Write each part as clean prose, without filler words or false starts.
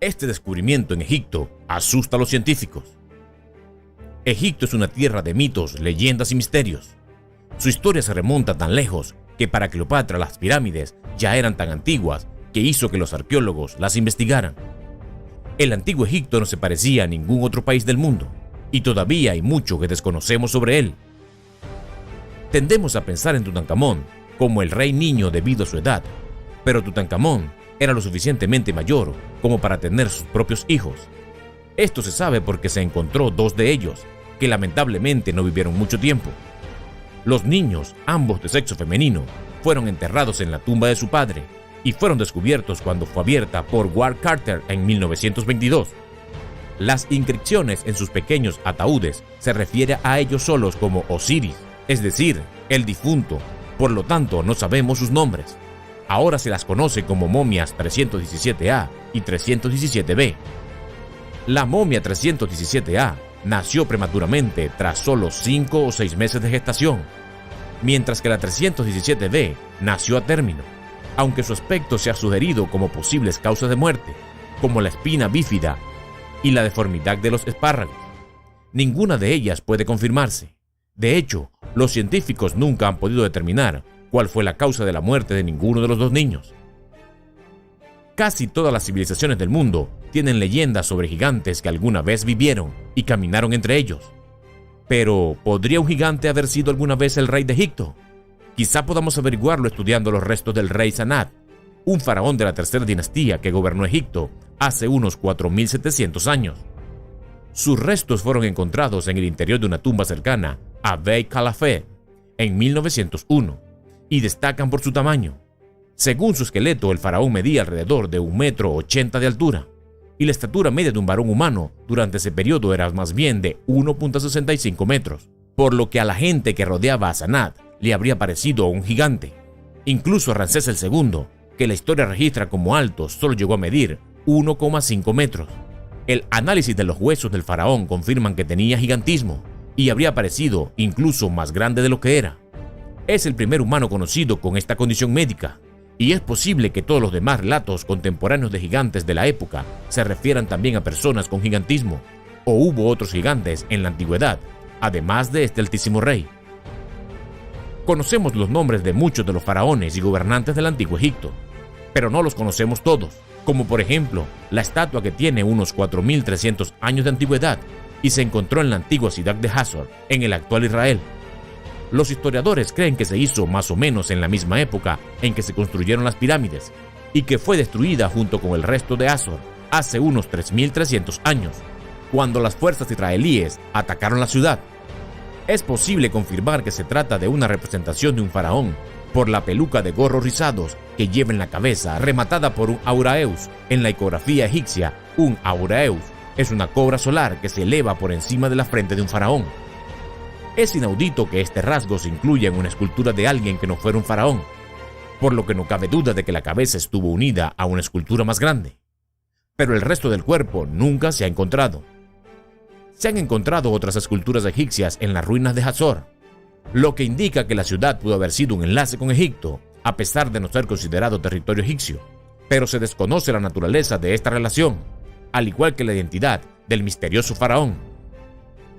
Este descubrimiento en Egipto asusta a los científicos. Egipto es una tierra de mitos, leyendas y misterios. Su historia se remonta tan lejos que para Cleopatra las pirámides ya eran tan antiguas que hizo que los arqueólogos las investigaran. El antiguo Egipto no se parecía a ningún otro país del mundo, y todavía hay mucho que desconocemos sobre él. Tendemos a pensar en Tutankamón como el rey niño debido a su edad, pero Tutankamón era lo suficientemente mayor como para tener sus propios hijos. Esto se sabe porque se encontró 2 de ellos, que lamentablemente no vivieron mucho tiempo. Los niños, ambos de sexo femenino, fueron enterrados en la tumba de su padre y fueron descubiertos cuando fue abierta por Ward Carter en 1922. Las inscripciones en sus pequeños ataúdes se refieren a ellos solos como Osiris, es decir, el difunto, por lo tanto no sabemos sus nombres. Ahora se las conoce como momias 317A y 317B. La momia 317A nació prematuramente tras solo 5 o 6 meses de gestación, mientras que la 317B nació a término, aunque su aspecto se ha sugerido como posibles causas de muerte, como la espina bífida y la deformidad de los espárragos. Ninguna de ellas puede confirmarse. De hecho, los científicos nunca han podido determinar cuál fue la causa de la muerte de ninguno de los 2 niños. Casi todas las civilizaciones del mundo tienen leyendas sobre gigantes que alguna vez vivieron y caminaron entre ellos. Pero, ¿podría un gigante haber sido alguna vez el rey de Egipto? Quizá podamos averiguarlo estudiando los restos del rey Sanad, un faraón de la tercera dinastía que gobernó Egipto hace unos 4700 años. Sus restos fueron encontrados en el interior de una tumba cercana a Beit Khalafeh en 1901 y destacan por su tamaño. Según su esqueleto, el faraón medía alrededor de 1,80 m de altura, y la estatura media de un varón humano durante ese periodo era más bien de 1,65 metros, por lo que a la gente que rodeaba a Sanad le habría parecido un gigante. Incluso Ramsés II, que la historia registra como alto, solo llegó a medir 1,5 metros. El análisis de los huesos del faraón confirman que tenía gigantismo y habría parecido incluso más grande de lo que era. Es el primer humano conocido con esta condición médica, y es posible que todos los demás relatos contemporáneos de gigantes de la época se refieran también a personas con gigantismo, o hubo otros gigantes en la antigüedad, además de este altísimo rey. Conocemos los nombres de muchos de los faraones y gobernantes del antiguo Egipto, pero no los conocemos todos, como por ejemplo la estatua que tiene unos 4300 años de antigüedad y se encontró en la antigua ciudad de Hazor, en el actual Israel. Los historiadores creen que se hizo más o menos en la misma época en que se construyeron las pirámides y que fue destruida junto con el resto de Hazor hace unos 3300 años, cuando las fuerzas israelíes atacaron la ciudad. Es posible confirmar que se trata de una representación de un faraón por la peluca de gorros rizados que lleva en la cabeza, rematada por un auraeus. En la iconografía egipcia, un auraeus es una cobra solar que se eleva por encima de la frente de un faraón. Es inaudito que este rasgo se incluya en una escultura de alguien que no fuera un faraón, por lo que no cabe duda de que la cabeza estuvo unida a una escultura más grande. Pero el resto del cuerpo nunca se ha encontrado. Se han encontrado otras esculturas egipcias en las ruinas de Hazor, lo que indica que la ciudad pudo haber sido un enlace con Egipto, a pesar de no ser considerado territorio egipcio, pero se desconoce la naturaleza de esta relación, al igual que la identidad del misterioso faraón.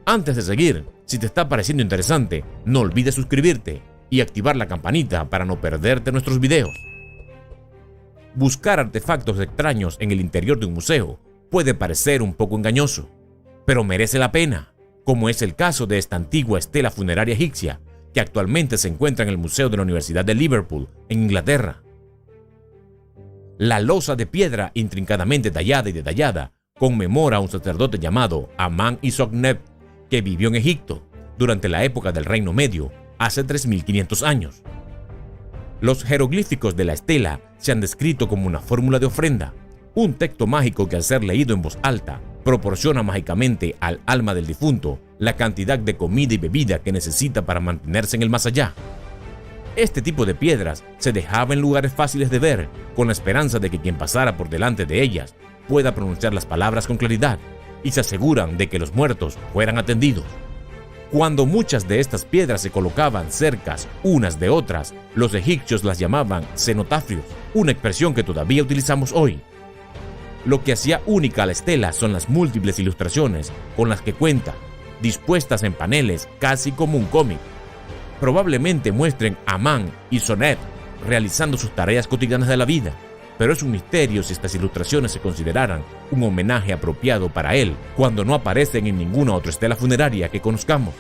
Antes de seguir, si te está pareciendo interesante, no olvides suscribirte y activar la campanita para no perderte nuestros videos. Buscar artefactos extraños en el interior de un museo puede parecer un poco engañoso, pero merece la pena, como es el caso de esta antigua estela funeraria egipcia, que actualmente se encuentra en el Museo de la Universidad de Liverpool, en Inglaterra. La losa de piedra intrincadamente tallada y detallada conmemora a un sacerdote llamado Aman-I-Sognebt, que vivió en Egipto durante la época del Reino Medio, hace 3500 años. Los jeroglíficos de la estela se han descrito como una fórmula de ofrenda, un texto mágico que al ser leído en voz alta, proporciona mágicamente al alma del difunto la cantidad de comida y bebida que necesita para mantenerse en el más allá. Este tipo de piedras se dejaba en lugares fáciles de ver, con la esperanza de que quien pasara por delante de ellas pueda pronunciar las palabras con claridad, y se aseguran de que los muertos fueran atendidos. Cuando muchas de estas piedras se colocaban cercas unas de otras, los egipcios las llamaban cenotafios, una expresión que todavía utilizamos hoy. Lo que hacía única a la estela son las múltiples ilustraciones con las que cuenta, dispuestas en paneles casi como un cómic. Probablemente muestren a Amán y Sonnet realizando sus tareas cotidianas de la vida, pero es un misterio si estas ilustraciones se consideraran un homenaje apropiado para él cuando no aparecen en ninguna otra estela funeraria que conozcamos.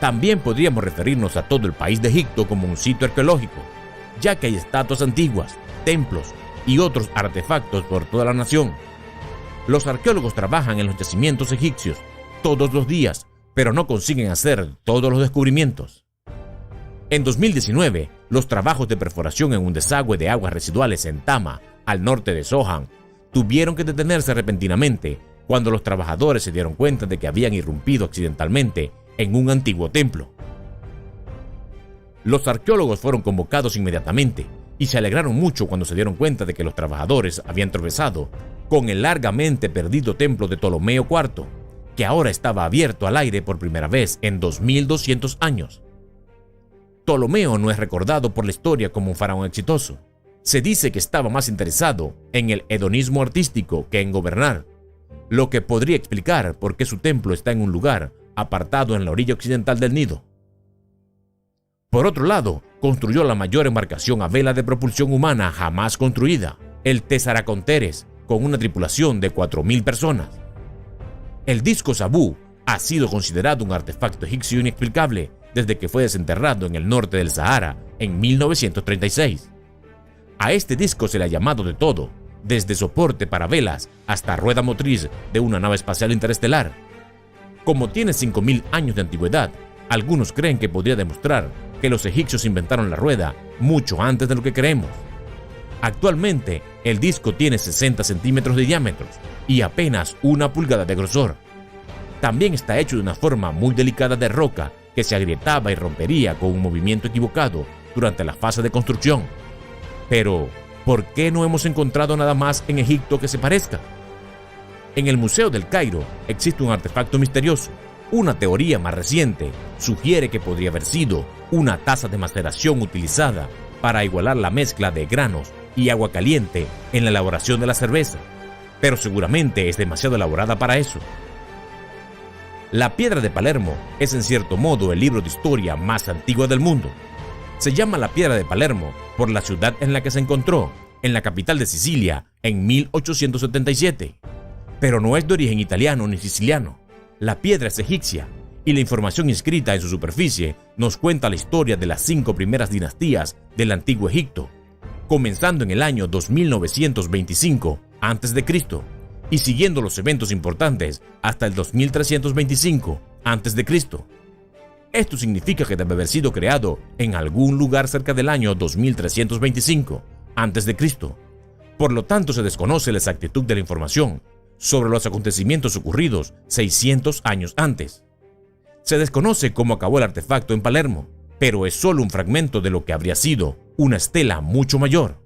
También podríamos referirnos a todo el país de Egipto como un sitio arqueológico, ya que hay estatuas antiguas, templos y otros artefactos por toda la nación. Los arqueólogos trabajan en los yacimientos egipcios todos los días, pero no consiguen hacer todos los descubrimientos. En 2019, los trabajos de perforación en un desagüe de aguas residuales en Tama, al norte de Sohan, tuvieron que detenerse repentinamente cuando los trabajadores se dieron cuenta de que habían irrumpido accidentalmente en un antiguo templo. Los arqueólogos fueron convocados inmediatamente y se alegraron mucho cuando se dieron cuenta de que los trabajadores habían tropezado con el largamente perdido templo de Ptolomeo IV, que ahora estaba abierto al aire por primera vez en 2200 años. Ptolomeo no es recordado por la historia como un faraón exitoso. Se dice que estaba más interesado en el hedonismo artístico que en gobernar, lo que podría explicar por qué su templo está en un lugar apartado en la orilla occidental del Nilo. Por otro lado, construyó la mayor embarcación a vela de propulsión humana jamás construida, el Tesaraconteres, con una tripulación de 4000 personas. El disco Sabú ha sido considerado un artefacto egipcio inexplicable desde que fue desenterrado en el norte del Sahara en 1936. A este disco se le ha llamado de todo, desde soporte para velas hasta rueda motriz de una nave espacial interestelar. Como tiene 5000 años de antigüedad, algunos creen que podría demostrar que los egipcios inventaron la rueda mucho antes de lo que creemos. Actualmente, el disco tiene 60 centímetros de diámetro y apenas 1 pulgada de grosor. También está hecho de una forma muy delicada de roca que se agrietaba y rompería con un movimiento equivocado durante la fase de construcción. Pero, ¿por qué no hemos encontrado nada más en Egipto que se parezca? En el Museo del Cairo existe un artefacto misterioso. Una teoría más reciente sugiere que podría haber sido una taza de maceración utilizada para igualar la mezcla de granos y agua caliente en la elaboración de la cerveza, pero seguramente es demasiado elaborada para eso. La Piedra de Palermo es en cierto modo el libro de historia más antiguo del mundo. Se llama la Piedra de Palermo por la ciudad en la que se encontró, en la capital de Sicilia, en 1877. Pero no es de origen italiano ni siciliano. La piedra es egipcia, y la información inscrita en su superficie nos cuenta la historia de las 5 primeras dinastías del Antiguo Egipto, comenzando en el año 2925 a.C. y siguiendo los eventos importantes hasta el 2325 a.C. Esto significa que debe haber sido creado en algún lugar cerca del año 2325 a.C. Por lo tanto, se desconoce la exactitud de la información sobre los acontecimientos ocurridos 600 años antes. Se desconoce cómo acabó el artefacto en Palermo, pero es solo un fragmento de lo que habría sido una estela mucho mayor.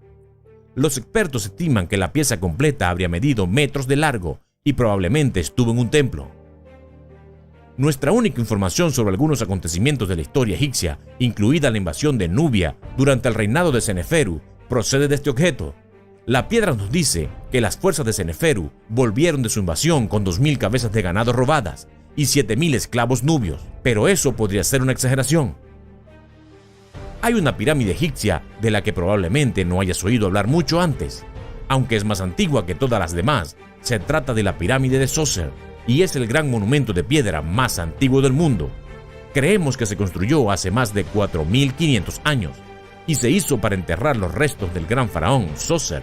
Los expertos estiman que la pieza completa habría medido metros de largo y probablemente estuvo en un templo. Nuestra única información sobre algunos acontecimientos de la historia egipcia, incluida la invasión de Nubia durante el reinado de Seneferu, procede de este objeto. La piedra nos dice que las fuerzas de Seneferu volvieron de su invasión con 2000 cabezas de ganado robadas y 7000 esclavos nubios, pero eso podría ser una exageración. Hay una pirámide egipcia de la que probablemente no hayas oído hablar mucho antes. Aunque es más antigua que todas las demás, se trata de la pirámide de Zoser y es el gran monumento de piedra más antiguo del mundo. Creemos que se construyó hace más de 4500 años y se hizo para enterrar los restos del gran faraón Zoser.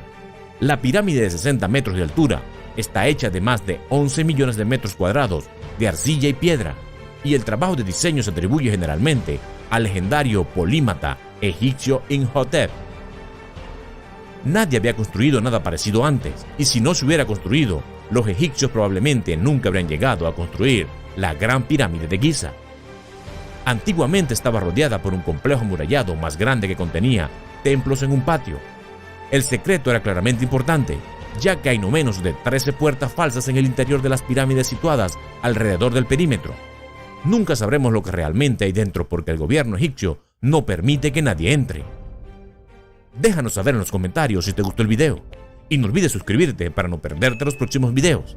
La pirámide de 60 metros de altura está hecha de más de 11 millones de metros cuadrados de arcilla y piedra, y el trabajo de diseño se atribuye generalmente al legendario polímata egipcio Imhotep. Nadie había construido nada parecido antes, y si no se hubiera construido, los egipcios probablemente nunca habrían llegado a construir la Gran Pirámide de Giza. Antiguamente estaba rodeada por un complejo amurallado más grande que contenía templos en un patio. El secreto era claramente importante, ya que hay no menos de 13 puertas falsas en el interior de las pirámides situadas alrededor del perímetro. Nunca sabremos lo que realmente hay dentro porque el gobierno egipcio no permite que nadie entre. Déjanos saber en los comentarios si te gustó el video Y no olvides suscribirte para no perderte los próximos videos.